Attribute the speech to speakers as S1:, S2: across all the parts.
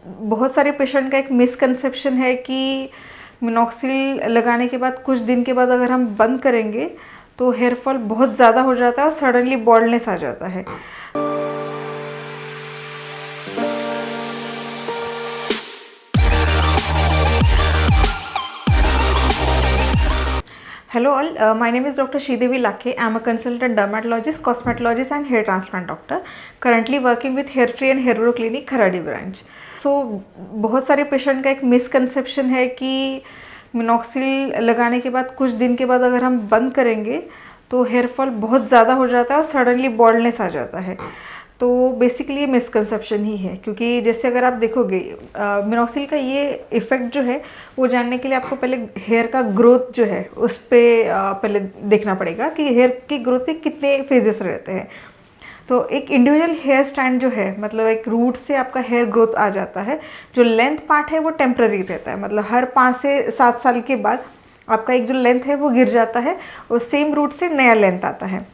S1: बहुत सारे पेशेंट का एक मिसकंसेप्शन है कि मिनॉक्सिल लगाने के बाद कुछ दिन के बाद अगर हम बंद करेंगे तो हेयर फॉल बहुत ज़्यादा हो जाता है और सडनली बॉल्डनेस आ जाता है। Hello all, my name is Dr. Sridevi Lakhe. I am a consultant dermatologist, cosmetologist and hair transplant doctor. Currently working with Hair Free and Hair Grow Clinic, Kharadi branch. So बहुत सारे patient का एक misconception है कि Minoxil लगाने के बाद कुछ दिन के बाद अगर हम बंद करेंगे तो हेयर फॉल बहुत ज़्यादा हो जाता है और सडनली बॉल्डनेस आ जाता है। तो बेसिकली ये मिसकंसेप्शन ही है, क्योंकि जैसे अगर आप देखोगे मिनॉक्सिल का ये इफ़ेक्ट जो है वो जानने के लिए आपको पहले हेयर का ग्रोथ जो है उस पर पहले देखना पड़ेगा कि हेयर की ग्रोथ के कितने फेजेस रहते हैं। तो एक इंडिविजुअल हेयर स्टैंड जो है, मतलब एक रूट से आपका हेयर ग्रोथ आ जाता है। जो लेंथ पार्ट है वो टेम्प्रेरी रहता है, मतलब हर 5 से 7 साल के बाद आपका एक जो लेंथ है वो गिर जाता है और सेम रूट से नया लेंथ आता है।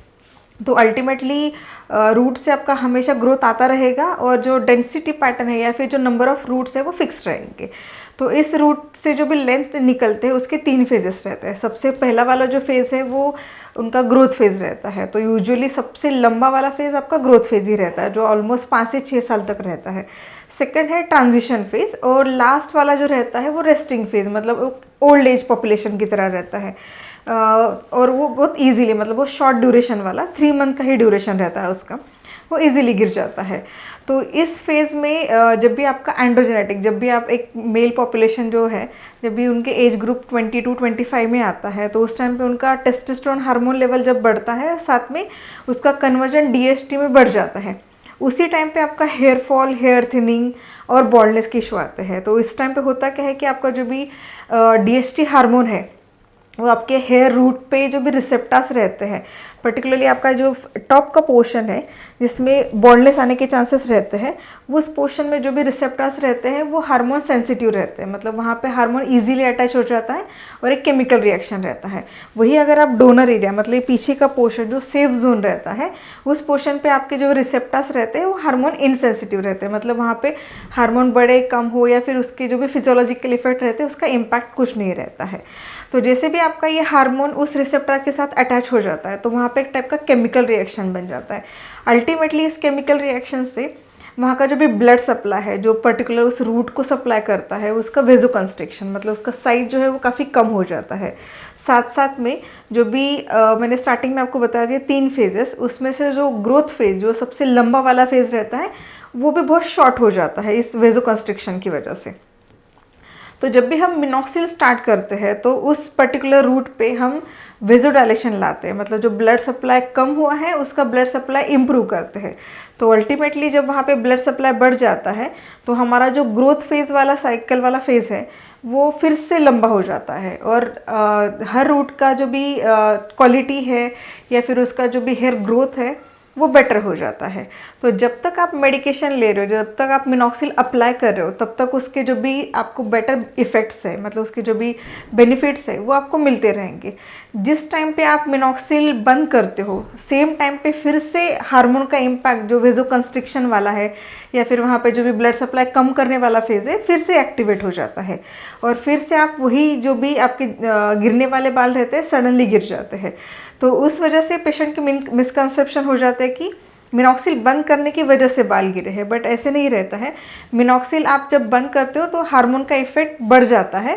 S1: तो अल्टीमेटली रूट से आपका हमेशा ग्रोथ आता रहेगा और जो डेंसिटी पैटर्न है या फिर जो नंबर ऑफ रूट्स है वो फिक्स रहेंगे। तो इस रूट से जो भी लेंथ निकलते हैं उसके 3 फेजेस रहते हैं। सबसे पहला वाला जो फेज़ है वो उनका ग्रोथ फेज़ रहता है। तो यूजुअली सबसे लंबा वाला फेज़ आपका ग्रोथ फेज़ ही रहता है, जो ऑलमोस्ट 5 से 6 साल तक रहता है। सेकंड है ट्रांजिशन फेज़ और लास्ट वाला जो रहता है वो रेस्टिंग फेज़, मतलब ओल्ड एज पॉपुलेशन की तरह रहता है। और वो बहुत इजीली, मतलब वो शॉर्ट ड्यूरेशन वाला 3 मंथ का ही ड्यूरेशन रहता है उसका, वो इजीली गिर जाता है। तो इस फेज़ में जब भी आपका एंड्रोजेनेटिक, जब भी आप एक मेल पॉपुलेशन जो है, जब भी उनके एज ग्रुप 22-25 में आता है तो उस टाइम पे उनका टेस्टोस्टेरोन हार्मोन लेवल जब बढ़ता है, साथ में उसका कन्वर्जन डीएचटी में बढ़ जाता है। उसी टाइम पे आपका हेयर फॉल, हेयर थिनिंग और बॉल्डनेस के इशू आते हैं। तो इस टाइम पे होता क्या है कि आपका जो भी डीएचटी हार्मोन है वो आपके हेयर रूट पे जो भी रिसेप्टर्स रहते हैं, पर्टिकुलरली आपका जो टॉप का पोर्शन है जिसमें बॉल्डनेस आने के चांसेस रहते हैं, उस पोर्शन में जो भी रिसेप्टर्स रहते हैं वो हार्मोन सेंसिटिव रहते हैं, मतलब वहाँ पे हार्मोन इजीली अटैच हो जाता है और एक केमिकल रिएक्शन रहता है। वही अगर आप डोनर एरिया, मतलब पीछे का पोर्शन जो सेफ जोन रहता है, उस पोर्शन पे आपके जो रिसेप्टर्स रहते हैं वो हार्मोन इनसेंसिटिव रहते हैं, मतलब वहाँ पे हार्मोन बढ़े कम हो या फिर उसके जो भी फिजियोलॉजिकल इफेक्ट रहते हैं उसका इम्पैक्ट कुछ नहीं रहता है। तो जैसे भी आपका ये हार्मोन उस रिसेप्टर के साथ अटैच हो जाता है तो वहाँ पे एक टाइप का केमिकल रिएक्शन बन जाता है। अल्टीमेटली इस केमिकल रिएक्शन से वहाँ का जो भी ब्लड सप्लाई है, जो पर्टिकुलर उस रूट को सप्लाई करता है, उसका वेजोकंस्ट्रिक्शन, मतलब उसका साइज जो है वो काफ़ी कम हो जाता है। साथ साथ में जो भी मैंने स्टार्टिंग में आपको बता दिया 3 फेजेस, उसमें से जो ग्रोथ फेज, जो सबसे लंबा वाला फेज रहता है, वो भी बहुत शॉर्ट हो जाता है इस वेजोकंस्ट्रिक्शन की वजह से। तो जब भी हम मिनॉक्सिल स्टार्ट करते हैं तो उस पर्टिकुलर रूट पे हम वेजोडाइलेशन लाते हैं, मतलब जो ब्लड सप्लाई कम हुआ है उसका ब्लड सप्लाई इम्प्रूव करते हैं। तो अल्टीमेटली जब वहाँ पे ब्लड सप्लाई बढ़ जाता है तो हमारा जो ग्रोथ फेज़ वाला साइकिल वाला फेज़ है वो फिर से लंबा हो जाता है और हर रूट का जो भी क्वालिटी है या फिर उसका जो भी हेयर ग्रोथ है वो बेटर हो जाता है। तो जब तक आप मेडिकेशन ले रहे हो, जब तक आप मिनॉक्सिल अप्लाई कर रहे हो, तब तक उसके जो भी आपको बेटर इफ़ेक्ट्स है, मतलब उसके जो भी बेनिफिट्स है वो आपको मिलते रहेंगे। जिस टाइम पे आप मिनॉक्सिल बंद करते हो, सेम टाइम पे फिर से हार्मोन का इम्पैक्ट जो वेजोकंस्ट्रिक्शन वाला है या फिर वहाँ पे जो भी ब्लड सप्लाई कम करने वाला फेज़ है फिर से एक्टिवेट हो जाता है और फिर से आप वही जो भी आपके गिरने वाले बाल रहते हैं सडनली गिर जाते हैं। तो उस वजह से पेशेंट की मिसकंसेप्शन हो जाता है कि मिनॉक्सिल बंद करने की वजह से बाल गिरे हैं, बट ऐसे नहीं रहता है। मिनॉक्सिल आप जब बंद करते हो तो हार्मोन का इफेक्ट बढ़ जाता है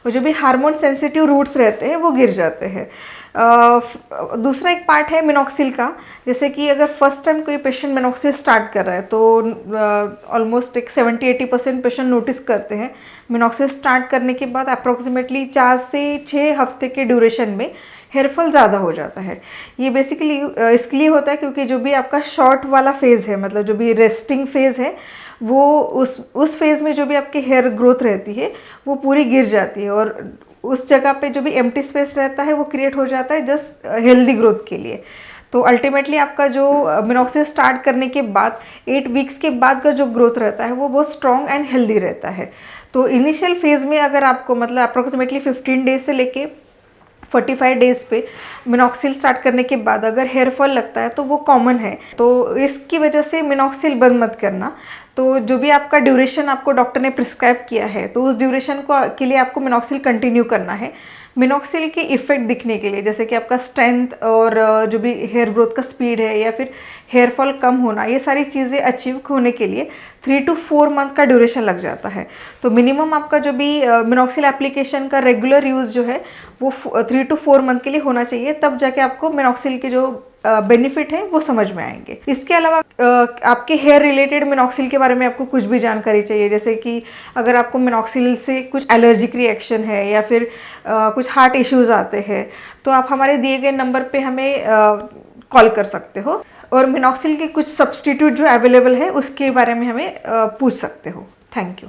S1: और जो भी हार्मोन सेंसिटिव रूट्स रहते हैं वो गिर जाते हैं। दूसरा एक पार्ट है मिनॉक्सिल का, जैसे कि अगर फर्स्ट टाइम कोई पेशेंट मिनॉक्सिल स्टार्ट कर रहा है तो ऑलमोस्ट एक 70-80% पेशेंट नोटिस करते हैं मिनॉक्सिल स्टार्ट करने के बाद अप्रॉक्सीमेटली 4 से 6 हफ्ते के ड्यूरेशन में हेयर फॉल ज़्यादा हो जाता है। ये बेसिकली इसके लिए होता है क्योंकि जो भी आपका शॉर्ट वाला फेज़ है, मतलब जो भी रेस्टिंग फेज़ है, वो उस फेज़ में जो भी आपकी हेयर ग्रोथ रहती है वो पूरी गिर जाती है और उस जगह पे जो भी एम्प्टी स्पेस रहता है वो क्रिएट हो जाता है जस्ट हेल्दी ग्रोथ के लिए। तो अल्टीमेटली आपका जो मिनॉक्सिल स्टार्ट करने के बाद 8 वीक्स के बाद का जो ग्रोथ रहता है वो बहुत स्ट्रॉन्ग एंड हेल्दी रहता है। तो इनिशियल फेज़ में अगर आपको, मतलब अप्रॉक्सीमेटली 15 डेज से लेके 45 डेज़ पे मिनॉक्सिल स्टार्ट करने के बाद अगर हेयर फॉल लगता है तो वो कॉमन है। तो इसकी वजह से मिनॉक्सिल बंद मत करना, तो जो भी आपका ड्यूरेशन आपको डॉक्टर ने प्रिस्क्राइब किया है तो उस ड्यूरेशन को के लिए आपको मिनॉक्सिल कंटिन्यू करना है। मिनॉक्सिल के इफेक्ट दिखने के लिए, जैसे कि आपका स्ट्रेंथ और जो भी हेयर ग्रोथ का स्पीड है या फिर हेयर फॉल कम होना, ये सारी चीज़ें अचीव होने के लिए 3 to 4 मंथ का ड्यूरेशन लग जाता है। तो मिनिमम आपका जो भी मिनॉक्सिल एप्लीकेशन का रेगुलर यूज़ जो है वो 3 to 4 मंथ के लिए होना चाहिए, तब जाके आपको मिनॉक्सिल के जो बेनिफिट है वो समझ में आएंगे। इसके अलावा आपके हेयर रिलेटेड मिनॉक्सिल के बारे में आपको कुछ भी जानकारी चाहिए, जैसे कि अगर आपको मिनॉक्सिल से कुछ एलर्जिक रिएक्शन है या फिर कुछ हार्ट इश्यूज आते हैं, तो आप हमारे दिए गए नंबर पे हमें कॉल कर सकते हो और मिनॉक्सिल के कुछ सब्सटीट्यूट जो अवेलेबल है उसके बारे में हमें पूछ सकते हो। Thank you.